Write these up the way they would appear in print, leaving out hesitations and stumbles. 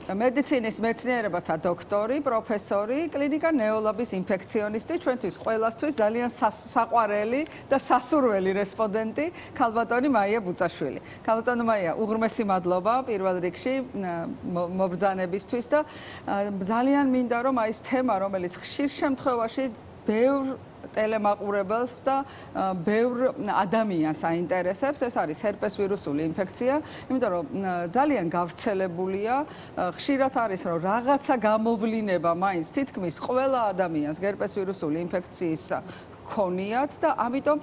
მედიცინის მეცნიერებათა დოქტორი, პროფესორი, კლინიკა ნეოლაბის ინფექციონისტი, ჩვენთვის ყველასთვის ძალიან საყვარელი და სასურველი რესპონდენტი, ქალბატონი მაია ბუწაშვილი. ქალბატონო მაია, უღრმესი მადლობა პირველ რიგში მობრძანებისთვის და ძალიან მინდა რომ აი ეს თემა, რომელიც ხშირ შემთხვევაში ბევრ ტელემაყურებელს და ბევრ ადამიანს აინტერესებს, ეს არის ჰერპეს ვირუსული ინფექცია, იმიტომ რომ ძალიან გავრცელებულია, ხშირად არის რომ რაღაცა გამოვლინება მაინც თითქმის ყველა ადამიანს ჰერპეს ვირუსული ინფექციის ქონიათ და ამიტომ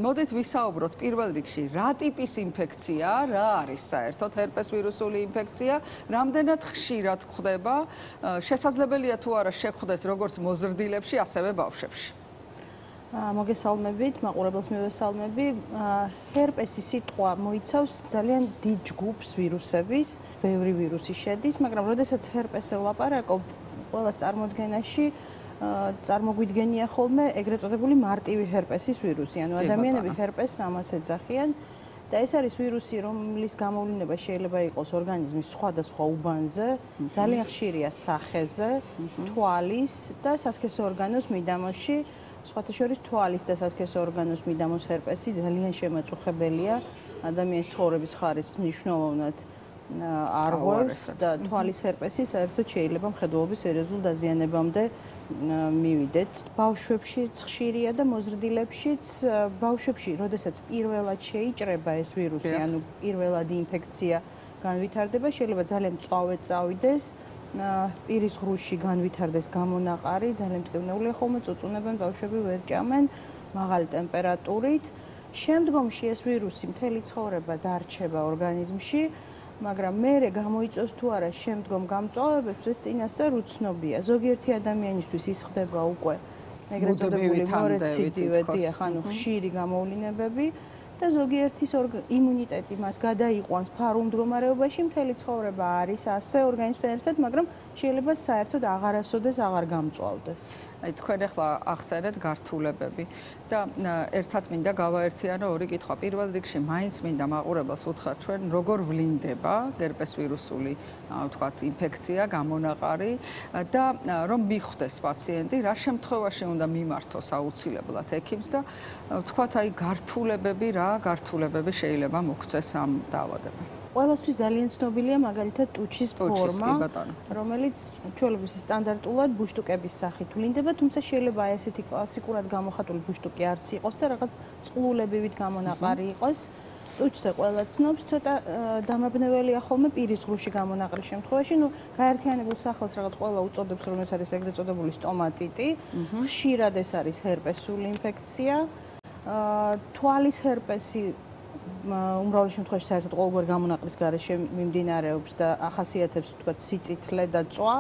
მოდით ვისაუბროთ პირველ რიგში რა ტიპის ინფექცია, რა არის საერთოდ ჰერპეს ვირუსული ინფექცია, რამდენად ხშირად ხდება, შესაძლებელია თუ არა შეხვდეს როგორც მოზრდილებში, ასევე ბავშვებში. მოგესალმებით, მაყურებელს მივესალმები. ჰერპესის სიტყვა მოიცავს ძალიან დიდ ჯგუფს ვირუსების, ბევრი ვირუსი შედის, მაგრამ როდესაც ჰერპესზე ვლაპარაკობთ, ყველას წარმოდგენაში წარმოგვიდგენია ხოლმე ეგრეთ წოდებული მარტივი ჰერპესის ვირუსი, ანუ ადამიანები ჰერპესს ამას ეძახიან და ეს არის ვირუსი, რომლის გამოვლინება შეიძლება იყოს ორგანიზმის სხვადასხვა უბანზე, ძალიან ხშირია სახეზე, თვალის და სასქესო ორგანოს მიდამოში. სხვათა შორის თვალის და სასქესო ორგანოს მიდამოს ჰერპესი ძალიან შემაწუხებელია ადამიანის ცხოვრების ხარისხს მნიშვნელოვნად არღვევს და თვალის ჰერპესი საერთოდ შეიძლება მხედველობის სერიოზულ დაზიანებამდე მივიდეთ. ბავშვებშიც ხშირია და მოზრდილებშიც. ბავშვებში, როდესაც პირველად შეიჭრება ეს ვირუსი, ანუ პირველად ინფექცია განვითარდება, შეიძლება ძალიან მწვავედ წავიდეს. პირის ღრუში განვითარდეს გამონაყარი, ძალიან მტკივნეულია ხოლმე, წუწუნებენ, ბავშვები ვერ ჭამენ, მაღალი ტემპერატურით. შემდგომში ეს ვირუსი მთელი ცხოვრება დარჩება ორგანიზმში, მაგრამ მერე გამოიწვევს თუ არა შემდგომ გამწვავებებს, ეს წინასწარ უცნობია. ზოგიერთი ადამიანისთვის ის ხდება უკვე ეგრეთ წოდებული მორეციდივე, ანუ ხშირი გამოვლინებები და ზოგიერთის იმუნიტეტი მას გადაიყვანს ფარულ მდგომარეობაში, მთელი ცხოვრება არის ასე ორგანიზმთან ერთად, მაგრამ შეიძლება საერთოდ აღარასოდეს აღარ გამწვავდეს. აი თქვენ ახლა ახსენეთ გართულებები და ერთად მინდა გავაერთიანო ორი კითხვა. პირველ რიგში მაინც მინდა მაყურებელს უთხრათ ჩვენ როგორ ვლინდება ჰერპეს ვირუსული ვთქვათ ინფექცია, გამონაყარი და რომ მიხვდეს პაციენტი, რა შემთხვევაში უნდა მიმართოს აუცილებლად ექიმს და ვთქვათ აი გართულებები რა გართულებები შეიძლება მოგვცეს ამ დაავადებამ. ყველასთვის ძალიან ცნობილია მაგალითად ტუჩის ფორმა, რომელიც ჩვეულებრივ სტანდარტულად ბუშტუკების სახით ვლინდება, თუმცა შეიძლება აი ესეთი კლასიკურად გამოხატული ბუშტუკი არც იყოს და რაღაც წყლულებივით გამონაყარი იყოს. ტუჩზე ყველა ცნობს, ცოტა დამაბნეველია ხოლმე პირის ღრუში გამონაყრის შემთხვევაში, გაერთიანებულ სახელს რაღაც ყველა უწოდებს, რომ ეს არის ეგრეთ წოდებული სტომატიტი, ხშირად ეს არის ჰერპესული ინფექცია, თვალის ჰერპესი უმრავლეს შემთხვევაში საერთოდ ყოველგვარ გამონაყრის გარეშე მიმდინარეობს და ახასიათებს თქვათ სიწითლე და წვა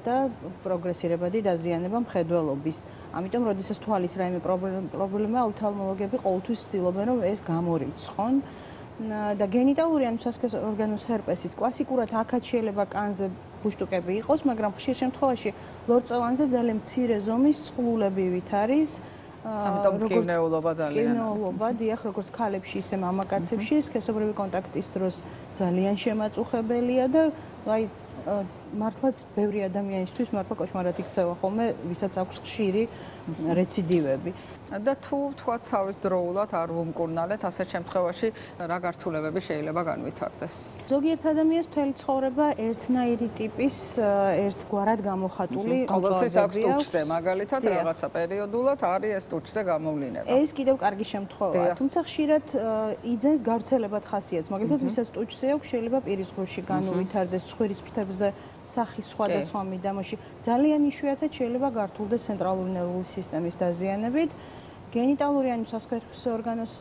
და პროგრესირებადი დაზიანება მხედველობის. ამიტომ, როდესაც თვალის რაიმე პრობლემა, ოფთალმოლოგები ყოველთვის ცდილობენ, რომ ეს გამორიცხონ. და გენიტალური ანუ სასქესო ორგანოს ჰერპესიც კლასიკურად აქაც შეიძლება კანზე ბუშტუკები იყოს, მაგრამ ხშირ შემთხვევაში ლორწოვანზე ძალიან მცირე ზომის წყლულებივით არის. ამიტომ მტკივნეულობა ძალიან. მტკივნეულობა, დიახ, როგორც ქალებში, ისე მამაკაცებში, სქესობრივი კონტაქტის დროს ძალიან შემაწუხებელია და აი მართლაც ბევრი ადამიანისთვის მართლა კოშმარად იქცევა ხოლმე, ვისაც აქვს ხშირი რეციდივები. და თუ თქვათ თავის დროულად არ ვუმკურნალეთ, ასეთ შემთხვევაში რა გართულებები შეიძლება განვითარდეს? ზოგიერთ ადამიანს მთელი ცხოვრება ერთნაირი ტიპის ერთგვარად გამოხატული ყოველთვის აქვს ტუჩზე, მაგალითად რაღაცა პერიოდულად არის ეს ტუჩზე გამოვლინება. ეს კიდევ კარგი შემთხვევაა, თუმცა ხშირად იძენს გავრცელებად ხასიათს. მაგალითად, ვისაც ტუჩზე აქვს, შეიძლება პირის ღრუში განუვითარდეს, ცხვირის ფრთებზე სახის სხვადასხვა მიდამოში. ძალიან იშვიათად შეიძლება გართულდეს ცენტრალური ნერვული სისტემის დაზიანებით. გენიტალური ანუ სასქესო ორგანოს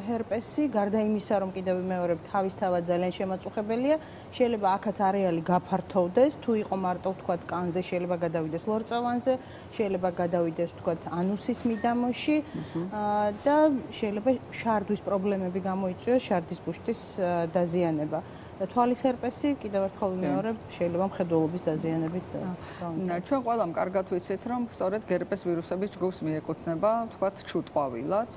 ჰერპესი, გარდა იმისა, რომ კიდევ მეორე თავისთავად ძალიან შემაწუხებელია, შეიძლება აქაც არეალი გაფართოვდეს, თუ იყო მარტო ვთქვათ კანზე, შეიძლება გადავიდეს ლორწოვანზე, შეიძლება გადავიდეს ვთქვათ ანუსის მიდამოში და შეიძლება შარდვის პრობლემები გამოიწვიოს, შარდის ბუშტის დაზიანება. და თვალის ჰერპესი კიდევ ერთხელ მეორე შეიძლება მხედველობის დაზიანებით გავიმართოს. ჩვენ ყველამ კარგად ვიცით, რომ სწორედ გერპეს ვირუსების ჯგუფს მიეკუთვნება, თქვათ, ჩუტყვავილაც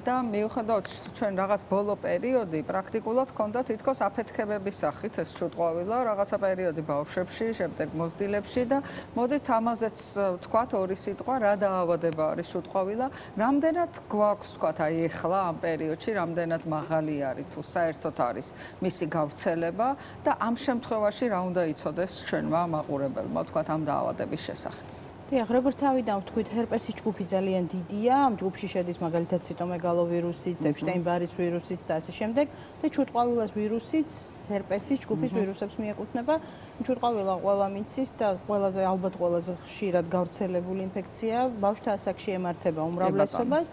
და მიუხედავად ჩვენ რაღაც ბოლო პერიოდი პრაქტიკულად ჰქონდა თითქოს აფეთქებების სახით ეს ჩუტყვავილა, რაღაცა პერიოდი ბავშვებში, შემდეგ მოზრდილებში და მოდით ამაზეც თქვათ ორი სიტყვა, რა დაავადება არის ჩუტყვავილა, რამდენად გვაქვს თქვათ აი ეხლა ამ პერიოდში, რამდენად მაღალი არის თუ საერთოდ არის მისი გავრცელება და ამ შემთხვევაში რა უნდა იცოდეს ჩვენმა მაყურებელმა თქვათ ამ დაავადების შესახებ. დიახ, როგორც თავიდან ვთქვით, ჰერპესის ჯგუფი ძალიან დიდია. ამ ჯგუფში შედის მაგალითად ციტომეგალოვირუსიც, ეპშტაინ-ბარის ვირუსიც და ასე შემდეგ. და ჩუტყვავილას ვირუსიც ჰერპესის ჯგუფის ვირუსებს მიეკუთვნება. ჩუტყვავილა ყველა მიცის და ყველაზე ალბათ ყველაზე ხშირად გავრცელებული ინფექცია. ბავშვთა ასაკში ემართება უმრავლესობას.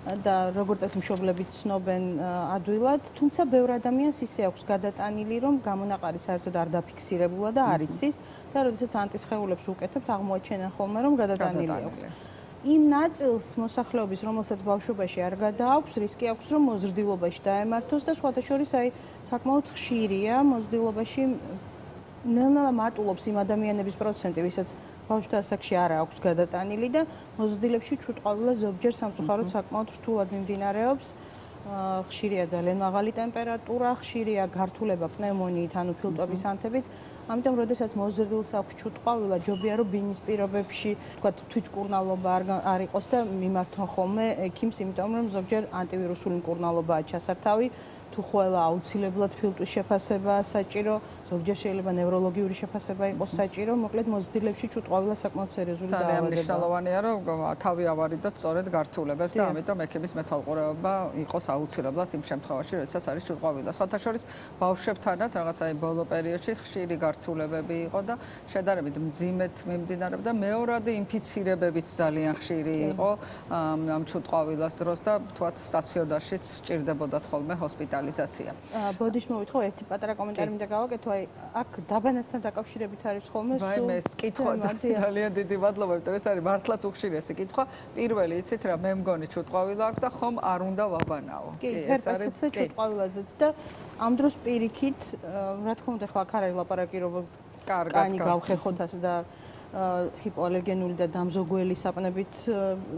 და როგორც წესი მშობლებიც ცნობენ ადვილად, თუმცა ბევრ ადამიანს ისე აქვს გადატანილი, რომ გამონაყარი საერთოდ არ დაფიქსირებულა და არ იცის და როდესაც ანტისხეულებს უკეთებთ, აღმოაჩენენ ხოლმე, რომ გადატანილი აქვს. იმ ნაწილს მოსახლეობის, რომელსაც ბავშვობაში არ გადააქვს, რისკი აქვს, რომ მოზრდილობაში დაემართოს და სხვათა შორის აი საკმაოდ ხშირია მოზრდილობაში ნელ-ნელა მატულობს იმ ადამიანების პროცენტი, ვისაც ბავშვთა ასაკში არ აქვს გადატანილი და მოზრდილებში ჩუტყვავილა ზოგჯერ სამწუხაროდ საკმაოდ რთულად მიმდინარეობს. ხშირია ძალიან მაღალი ტემპერატურა, ხშირია გართულება პნევმონიით, ანუ ფილტვების ანთებით. ამიტომ, როდესაც მოზრდილს აქვს ჩუტყვავილა, ჯობია რომ ბინის პირობებში, თქვათ, თვითმკურნალობა არ იყოს და მიმართონ ხოლმე ექიმს, იმიტომ რომ ზოგჯერ ანტივირუსული მკურნალობაა ჩასართავი. თუ ყველა აუცილებლად ფილტვის შეფასებაა საჭირო, ზოგჯერ შეიძლება ნევროლოგიური შეფასება იყოს საჭირო, მოკლედ მოზრდილებში ჩუტყვავილა საკმაოდ სერიოზული დაავადებაა. ძალიან მნიშვნელოვანია, რომ თავი ავარიდოთ სწორედ გართულებებს და ამიტომ ექიმის მეთვალყურეობა იყოს აუცილებლად იმ შემთხვევაში, როდესაც არის ჩუტყვავილა. სხვათა შორის ბავშვებთანაც რაღაცა ბოლო პერიოდში ხშირი გართულებები იყო და შედარებით მძიმედ მიმდინარეობდა. მეორადი ინფიცირებებიც ძალიან ხშირი იყო ამ ჩუტყვავილას დროს და თქვათ სტაციონარშიც სჭირდებოდათ ხოლმე ჰოსპიტალიზაცია. ბოდიშ მოვითხო ერთი პატარა კომენტარი მინდა გავაკეთო. აქ დაბანასთან დაკავშირებით არის ხოლმე სულ ვაიმე ეს კითხვა ძალიან დიდი მადლობა, იმიტომ ეს არის მართლაც უხშირესი კითხვა. პირველი იცით რა, მე მგონი ჩუტყვავილა აქვს და ხომ არ უნდა ვაბანაო. კი, ეს არის ჩუტყვავილაზეც და ამ დროს პირიქით, რა თქმა უნდა, ახლა აქ არის ლაპარაკი, რომ კანი გავხეხოთ ასე და ჰიპოალერგენული და დამზოგველი საპნებით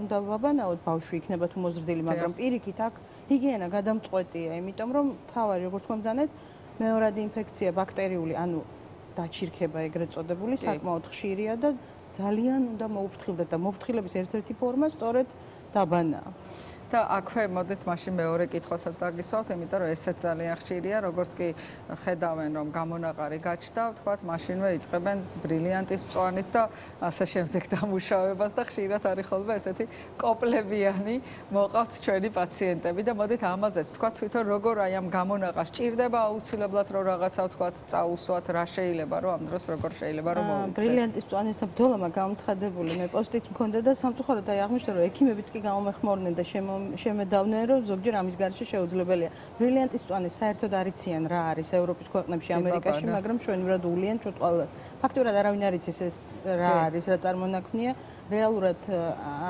უნდა ვაბანაოთ, ბავშვი იქნება თუ მოზრდილი, მაგრამ პირიქით აქ ჰიგიენა გადამწყვეტია, იმიტომ რომ თავარი როგორც თქვენძანეთ მეორადი ინფექცია ბაქტერიული, ანუ დაჩირქება ეგრეთ წოდებული, საკმაოდ ხშირია და ძალიან უნდა მოუფრთხილდეთ და მოფრთხილების ერთ-ერთი ფორმა სწორედ დაბანაა. და აქვე მოდით მაშინ მეორე კითხვასაც დაგისვავთ, იმიტომ რომ ესეც ძალიან ხშირია, როგორც კი ხედავენ რომ გამონაყარი გაჩნდა, ვთქვათ, მაშინვე იწყებენ ბრილიანტის მწვანით და ასე შემდეგ დამუშავებას და ხშირად არის ხოლმე ესეთი კოპლებიანი მოყავთ ჩვენი პაციენტები და მოდით ამაზეც ვთქვათ, თვითონ როგორ აი ამ გამონაყარს ჭირდება აუცილებლად რომ რაღაცა ვთქვათ, წაუსვათ, რა შეიძლება რომ ამ დროს როგორ შეიძლება რომ მოვიქცეთ. ბრილიანტის მწვანის ბრძოლამა გამცხადებული მე პოსტიც მქონდა და სამწუხაროდ აი აღმოჩნდა რომ ექიმებიც კი გამომეხმორნენ და შემედავნე რომ ზოგჯერ ამის გარშე შეუძლებელია. ბრილიანტის მწვანე საერთოდ არიციან რა არის ევროპის ქვეყნებში, ამერიკაში, მაგრამ ჩვენურად უვლიან ჩუტყვავილას. ფაქტურად არავინ არ იცის ეს რა არის, რა წარმონაქმნია. რეალურად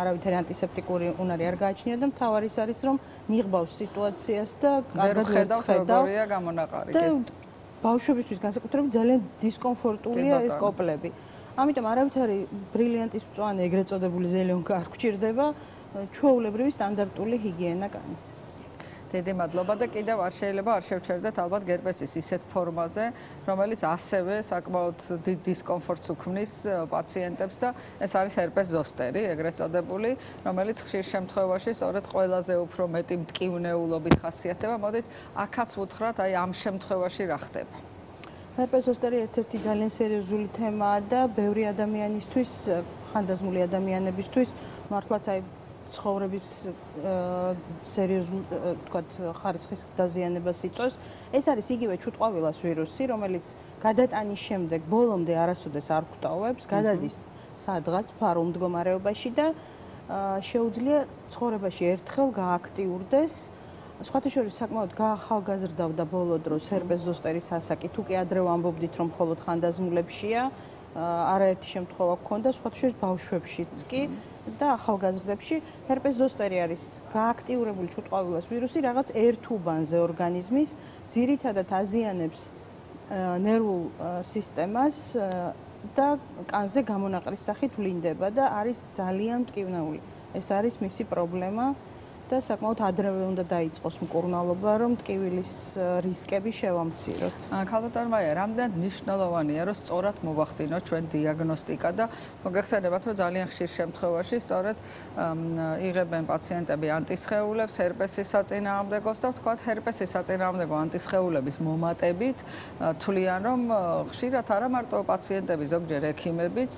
არავითარი ანტისეპტიკური უნარი არ გააჩნია და მთავარი ის არის რომ მიიღბავს სიტუაციას და კარგად ხედავ როგორია გამონაყარი. ბავშვებისთვის განსაკუთრებით ძალიან დისკომფორტულია ეს კოპლები. ამიტომ არავითარი ბრილიანტის მწვანე ეგრეთ წოდებული ზელიონკა არ გვჭირდება. ჩვეულებრივი სტანდარტული ჰიგიენა კანის. დიდი მადლობა და კიდევ არ შეიძლება არ შევჩერდეთ ალბათ გერპესის ისეთ ფორმაზე, რომელიც ასევე საკმაოდ დიდ დისკომფორტს უქმნის პაციენტებს და ეს არის ჰერპეს ზოსტერი, ეგრეთ წოდებული, რომელიც ხშირ შემთხვევაში სწორედ ყველაზე უფრო მეტი მტკივნეულობით ხასიათდება. მოდით აქაც ვუთხრათ, აი ამ შემთხვევაში რა ხდება? ჰერპეს ზოსტერი ერთ-ერთი ძალიან სერიოზული თემაა და ბევრი ადამიანისთვის, ხანდაზმული ადამიანებისთვის მართლაც აი ცხოვრების სერიოზულ თქვათ ხარისხის დაზიანებას იწვევს. ეს არის იგივე ჩუტყვავილას ვირუსი, რომელიც გადატანის შემდეგ ბოლომდე არასოდეს არ გვტოვებს, გადადის სადღაც ფარულ მდგომარეობაში და შეუძლია ცხოვრებაში ერთხელ გააქტიურდეს. სხვათა შორის საკმაოდ გაახალგაზრდავდა ბოლო დროს ჰერპეს ზოსტერის ასაკი, თუ კი ადრე ვამბობდით რომ მხოლოდ ხანდაზმულებშია, არაერთი შემთხვევა გქონდა, სხვათა შორის ბავშვებშიც კი და ახალგაზრდებში ჰერპეს ზოსტერი არის გააქტიურებული ჩუტყვავილას ვირუსი რაღაც ერთ უბანზე ორგანიზმის, ძირითადად აზიანებს ნერვულ სისტემას და კანზე გამონაყრის სახით ვლინდება და არის ძალიან მტკივნეული. ეს არის მისი პრობლემა და საკმაოდ ადრევე უნდა დაიწყოს მკურნალობა, რომ ტკივილის რისკები შევამციროთ. ქალბატონო მაია, რამდენად მნიშვნელოვანია, რომ სწორად მოვახდინოთ ჩვენ დიაგნოსტიკა და მოგეხსენებათ, რომ ძალიან ხშირ შემთხვევაში სწორედ იღებენ პაციენტები ანტისხეულებს, ჰერპესის საწინააღმდეგოს და ვთქვათ, ჰერპესის საწინააღმდეგო ანტისხეულების მომატებით თვლიან, რომ ხშირად არა მარტო პაციენტები, ზოგჯერ ექიმებიც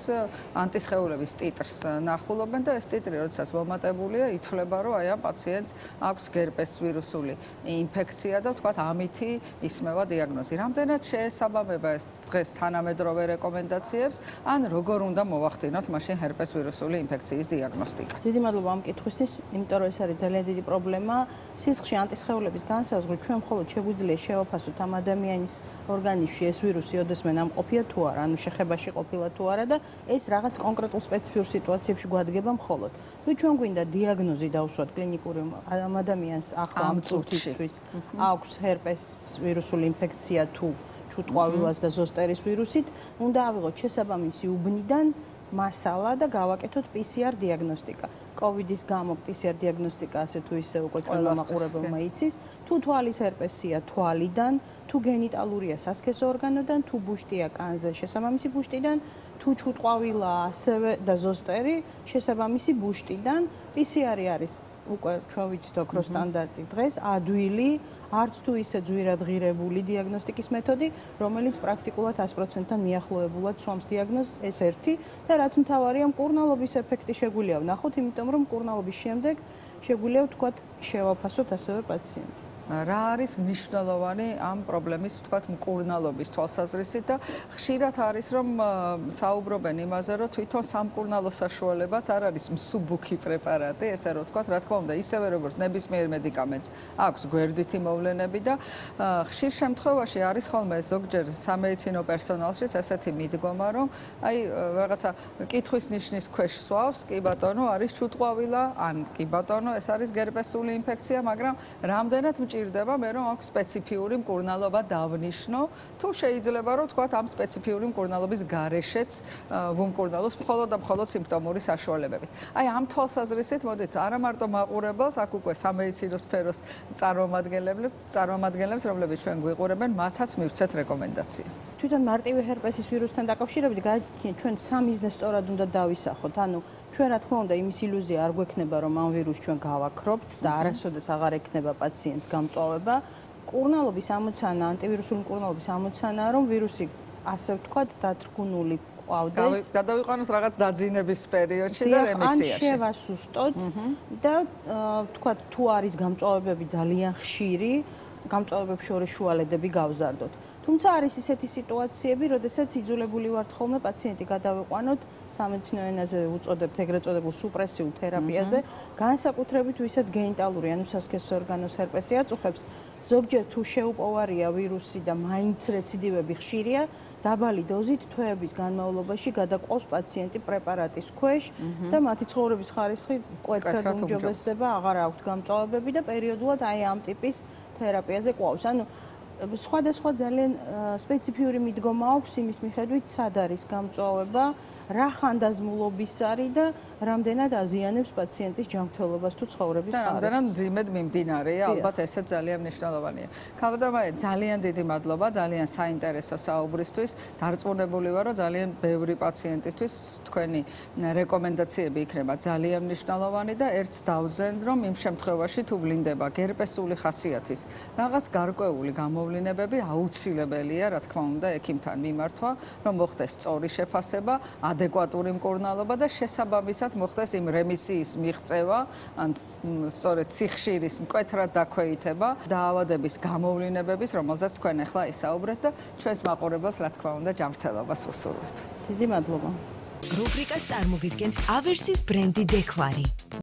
ანტისხეულების ტიტრს ნახულობენ და ეს ტიტრი, როდესაც მომატებულია, ითვლება, რომ აი ამ პაციენტს აქვს გერპეს ვირუსული ინფექცია და ვთქვათ, ამითი ისმევა დიაგნოზი. რამდენად შეესაბამება ეს დღეს თანამედროვე რეკომენდაციებს, ან როგორ უნდა მოვახდინოთ მაშინ ჰერპეს ვირუსული ინფექციის დიაგნოსტიკა? დიდი მადლობა ამ კითხვისთვის, იმიტომ რომ ეს არის ძალიან დიდი პრობლემა. სისხლში ანტისხეულების განსაზღვრით ჩვენ მხოლოდ შეგვიძლია შევაფასოთ ამ ადამიანის ორგანიზმში ეს ვირუსი ოდესმე ნამყოფია თუ არა, ანუ შეხებაში ყოფილა თუ არა და ეს რაღაც კონკრეტულ სპეციფიურ სიტუაციებში გვადგება მხოლოდ. თუ ჩვენ გვინდა დიაგნოზი დავუსვათ კლინიკური ამ ადამიანს ახლა ამ წუთისთვის აქვს ჰერპეს ვირუსული ინფექცია თუ ჩუტყვავილას და ზოსტერის ვირუსით, უნდა ავიღოთ შესაბამისი უბნიდან მასალა და გავაკეთოთ PCR დიაგნოსტიკა. COVID-ის გამო PCR დიაგნოსტიკა ასე თუ ისე უკვე ჩვენმა მაყურებელმა იცის, თუ თვალის ჰერპესია თვალიდან, თუ გენიტალურია სასქესო ორგანოდან, თუ ბუშტია კანზე შესაბამისი ბუშტიდან, თუ ჩუტყვავილა ასევე და ზოსტერი შესაბამისი ბუშტიდან. PCR-ი არის უკვე ჩვენ ვიცით ოქროს სტანდარტი დღეს, ადვილი, არც თუ ისე ძვირად ღირებული დიაგნოსტიკის მეთოდი, რომელიც პრაქტიკულად 100%-თან მიახლოებულად სვამს დიაგნოზს, ეს ერთი და რაც მთავარია, მკურნალობის ეფექტი შეგვიძლია ვნახოთ, იმიტომ რომ მკურნალობის შემდეგ შეგვიძლია ვთქვათ, შევაფასოთ ასევე პაციენტი. რა არის მნიშვნელოვანი ამ პრობლემის, ვთქვათ, მკურნალობის თვალსაზრისით და ხშირად არის, რომ საუბრობენ იმაზე, რომ თვითონ სამკურნალო საშუალებაც არ არის მსუბუქი პრეპარატი, ესე რომ ვთქვათ, რა თქმა უნდა, ისევე როგორც ნებისმიერ მედიკამენტს აქვს გვერდითი მოვლენები და ხშირ შემთხვევაში არის ხოლმე ზოგჯერ სამედიცინო პერსონალშიც ესეთი მიდგომა, რომ აი რაღაცა კითხვის ნიშნის ქვეშ სვავს, კი ბატონო, არის ჩუტყვავილა, ან კი ბატონო, ეს არის გერპესული ინფექცია, მაგრამ რამდენად მჭირდება მე რომ აქვს სპეციფიური მკურნალობა დავნიშნო, თუ შეიძლება რომ ვთქვათ ამ სპეციფიური მკურნალობის გარეშეც ვუმკურნალოს მხოლოდ და მხოლოდ სიმპტომური საშუალებებით. აი ამ თვალსაზრისით მოდით არა მარტო მაყურებელს, აქ უკვე სამედიცინო სფეროს წარმომადგენლებს, რომლებიც ჩვენ გვიყურებენ, მათაც მივცეთ რეკომენდაცია. თვითონ მარტივი ჰერპესის ვირუსთან დაკავშირებით გააჩნია ჩვენ სამიზნეს სწორად უნდა დავისახოთ. ანუ ჩვენ რა თქმა უნდა იმის ილუზია არ გვექნება რომ ამ ვირუსს ჩვენ გავაქრობთ და არასოდეს აღარ ექნება პაციენტს გამწვავება. მკურნალობის ამოცანა, ანტივირუსული მკურნალობის ამოცანაა რომ ვირუსი ასე ვთქვათ დათრგუნული ყავდეს. გადავიყვანოთ რაღაც დაძინების პერიოდში და რემისიაში. ან შევასუსტოთ და ვთქვათ თუ არის გამწვავებები ძალიან ხშირი, გამწვავებებს შორის შუალედები გავზარდოთ. თუმცა არის ისეთი სიტუაციები, როდესაც იძულებული ვართ ხოლმე პაციენტი გადავიყვანოთ სამედიცინო ენაზე უწოდებთ ეგრეთ წოდებულ სუპრესიულ თერაპიაზე, განსაკუთრებით ვისაც გენიტალური, ანუ სასქესო ორგანოს ჰერპესი აწუხებს, ზოგჯერ თუ შეუპოვარია ვირუსი და მაინც რეციდივები ხშირია, დაბალი დოზით თვეების განმავლობაში გადაყავს პაციენტი პრეპარატის ქვეშ და მათი ცხოვრების ხარისხი მკვეთრად უმჯობესდება, აღარ აქვთ გამწვავებები და პერიოდულად აი ამ ტიპის თერაპიაზე ყავს. ანუ სხვადასხვა ძალიან სპეციფიური მიდგომა აქვს იმის მიხედვით, სად არის გამწვავება, რა ხანდაზმულობის არის და რამდენად აზიანებს პაციენტის ჯანმრთელობას თუ ცხოვრების ხარისხს. და რამდენად მძიმედ მიმდინარეა, ალბათ ესეც ძალიან მნიშვნელოვანია. ქალბატონო, ძალიან დიდი მადლობა, ძალიან საინტერესო საუბრისთვის. დარწმუნებული ვარ, რომ ძალიან ბევრი პაციენტისთვის თქვენი რეკომენდაციები იქნება ძალიან მნიშვნელოვანი და ერთს დავზენდ, რომ იმ შემთხვევაში თუ ვლინდება გერპესული ხასიათის რაღაც გარკვეული გამოვლენებები, აუცილებელია, რა თქმა უნდა, ექიმთან მიმართვა, რომ მოხდეს სწორი შეფასება, ადეკვატური მკურნალობა და შესაბამისად მოხდეს იმ რემისიის მიღწევა, ან სწორედ სიხშირის მკვეთრად დაქვეითება, დაავადების გამოვლენებების, რომელზეც თქვენ ახლა ისაუბრეთ და ჩვენს მაყურებელს, რა თქმა უნდა, ჯანმრთელობას ვუსურვებ. დიდი მადლობა. რუბრიკას წარმოგიდგენთ ავერსის ბრენდი დეკლარი.